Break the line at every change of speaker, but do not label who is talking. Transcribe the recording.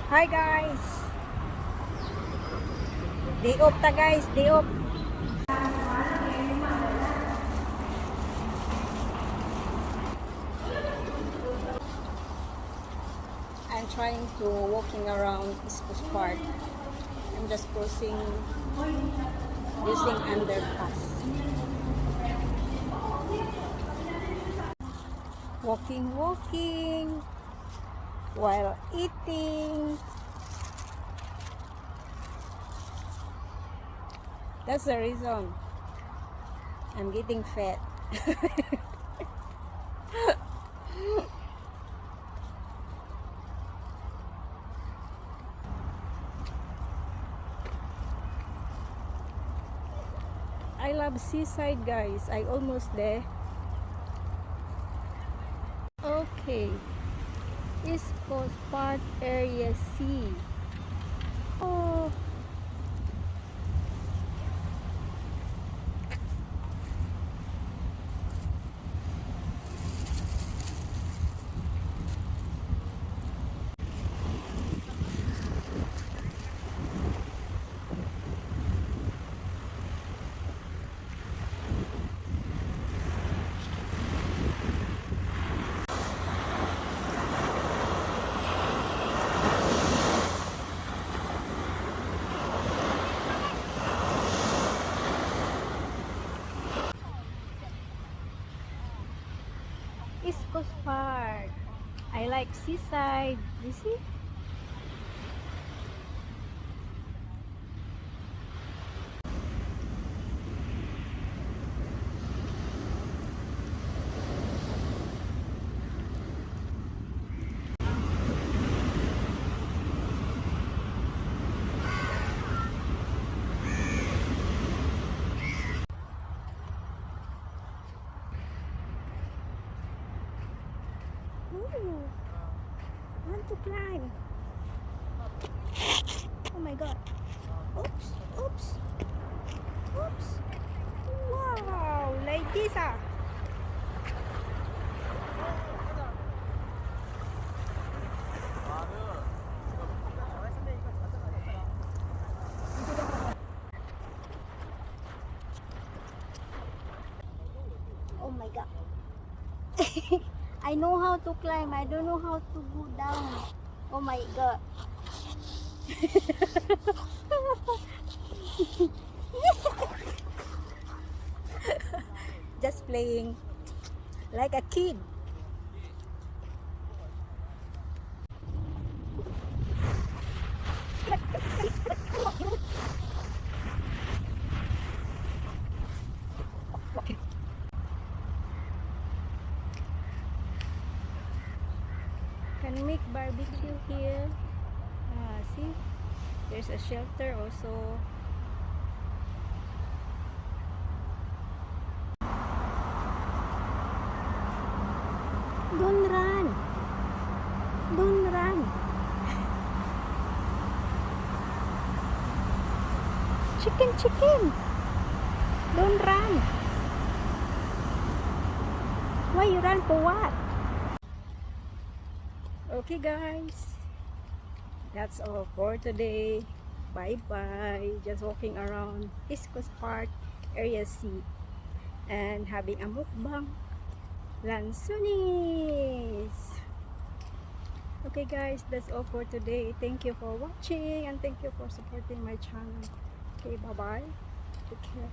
Hi guys. Day off ta guys, day off. I'm trying to walking around East Coast Park. I'm just crossing using underpass. Walking while eating. That's the reason I'm getting fat. I love seaside guys. I almost there. Okay. East Coast Park Area C. Oh, East Coast Park. I like seaside. You see? Ooh, I want to climb. Oh my god. Oops, oops, oops. Wow, like this ah. Oh my god. I know how to climb. I don't know how to go down. Oh my god. Just playing like a kid. Can make barbecue here. See, there's a shelter also. Don't run. Don't run. Chicken. Don't run. Why you run for what? Okay guys, that's all for today. Bye bye. Just walking around East Coast Park Area C and having a mukbang lansones. Okay guys, that's all for today. Thank you for watching and thank you for supporting my channel. Okay, bye bye. Take care.